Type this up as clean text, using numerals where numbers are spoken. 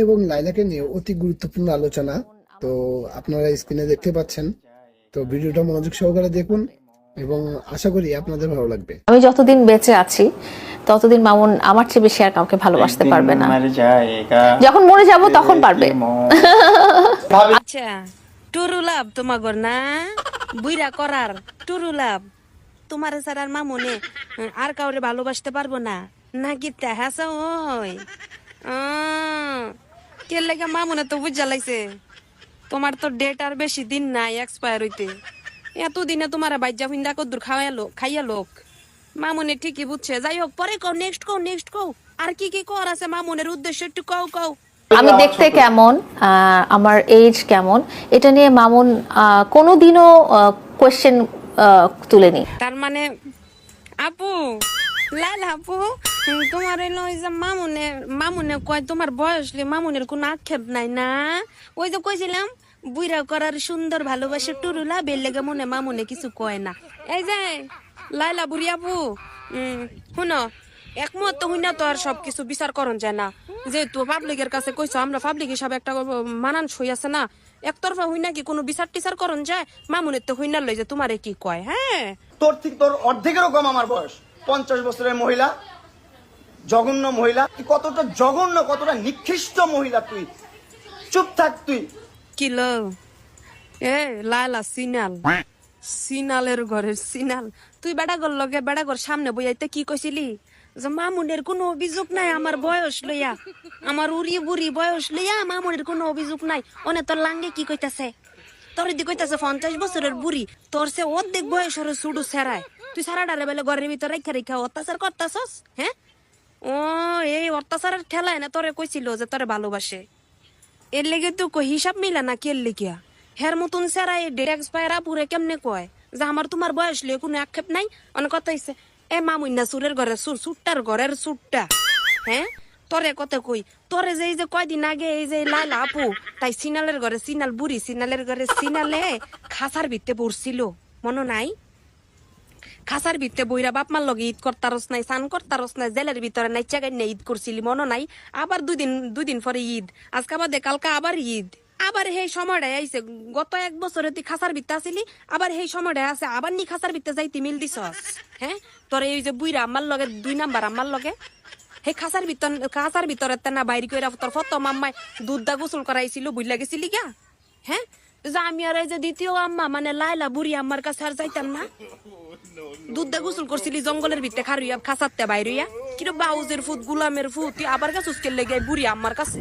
এবং লাইলাকে নিয়ে অতি গুরুত্বপূর্ণ আলোচনা। তো আপনারা স্ক্রিনে দেখতে পাচ্ছেন, তো ভিডিওটা মনোযোগ সহকারে দেখুন এবং আশা করি আপনাদের ভালো লাগবে। আমি যতদিন বেঁচে আছি ততদিন মামুন আমার চেয়ে বেশি আর কাউকে ভালোবাসতে পারবে না। যখন মরে যাব তখন পারবে। আচ্ছা টুরু লাভ তোমাগর না বুইরা করার টুরু লাভ তোমার সারার মামুনে আর কাউরে ভালোবাসতে পারবো না নাকি তেহাসা ওই কে লেগে মামুনে তো বুঝা লাগছে তোমার তো ডেট আর বেশি দিন নাই এক্সপায়ার হইতে এতদিনে তোমার বাইজা ফিন্দা কদ্দুর খাইয়া লোক মামুনে ঠিকই বুঝছে। যাই হোক পরে কও নেক্সট কও আর কি কি কর আছে মামুনের উদ্দেশ্য একটু কও আমি দেখতে কেমন, আমার এজ কেমন, এটা নিয়ে মামুন কোনোদিনও কোয়েশ্চেন তুলেনি। তার মানে আপু লাইলা আপু তোমার ওই যে মামুনে কয় তোমার বয়স মামুনের কোনো আক্ষেপ নাই না? ওই যে কইছিলাম বুইরা করার সুন্দর ভালোবাসে টুরুলা বেলেগে মনে মামুনে কিছু কয় না। এই যে লাইলা বুড়ি আপু শুনো একমত তো হইনা তো আর সবকিছু বিচার করন যায় না। যেহেতু পাবলিকের কাছে কইছো আমরা পাবলিক হিসাবে একটা মানান সই আছে না, একতরফা হইনা কি কোনো বিচার টিচার করন যায়? মামুনের তো হইনা লই যে তোমারে কি কয়। হ্যাঁ তোর অর্ধেকেরও কম আমার বয়স, 50 বছরের মহিলা, জঘন্য মহিলা। তুই কতটা জঘন্য, কতটা নিকৃষ্ট মহিলা তুই। চুপ থাক তুই। কিলো এ লালা সিনালের ঘরের সিনাল তুই বেড়া ঘর সামনে বইয়াইতে কি কইছিলি যে মামুনের কোনো অভিযোগ নাই আমার বয়স লইয়া, আমার উড়ি বুড়ি বয়স লইয়া মামুনের কোনো অভিযোগ নাই। অনে তোর লাঙ্গে কি কইতাছে, তোর দি কইতাছে 50 বছরের বুড়ি, তোর সে অর্ধেক বয়সের সুডু সেরায় তুই সারাডারে বেলে ঘরের ভিতর রেখা অত্যাচার করতাছস। হ্যাঁ ও এই অত্যাচারের ঠেলায় না তোরে কইছিল যে তোরে ভালোবাসে, এর লেগে তো হিসাব মিলা না কে লিখিয়া হের মতন সেরাই ডেট এক্সপায়ার পুরে কেমনে কয় যে আমার তোমার বয়স লিয়ে কোনো আক্ষেপ নাই। অনেক কথা হইছে এ মামুন্না সুরের ঘরের সুটটার ঘরের সুটটা। হ্যাঁ তোরে কত কই তোরে যে এই যে কয়দিন আগে এই যে লাইলা আপু তাই সিনালের ঘরে সিনাল বুড়ি সিনালের ঘরে সিনালে খাসার ভিত্তে পড়ছিল মনে নাই? খাসার ভিতরে বইরা বাপমার লগে ঈদ করতারস নাই, সান করতারস নাই, জেলের ভিতরে নাইচা গাইনা ঈদ করছিলি মনে নাই? আবার দুই দিন পরে ঈদ, আজকে বাদে কালকা আবার ঈদ। আবার সেই সময়টাই আইছে গত 1 বছরে তুই খাসার ভিত্তে আসিলি, আবার সেই সময়টাই আছে আবার নি খাসার ভিত্তে যাইতে মিল দিছস। হ্যাঁ তোর এই যে বুইরা আমার লগে 2 নাম্বার আমার লগে সেই খাসার ভিতরে না বাইরে কইরা তোর ফত মাম্মায় দুধ দা গোসল করাইছিল বুঝলা গেছিলি গা। হ্যাঁ যে আমি আর এই যে দ্বিতীয় আম্মা মানে লাইলা বুড়ি আমার কাছে আর যাইতাম না, দুধ গোসল করছিলি জঙ্গলের ভিতরে খারুইয়া খাসাতে বাইরইয়া কিরো বাউজের ফুট গুলামের ফুট তুই আবার গাছ লেগে বুড়ি আমার কাছে।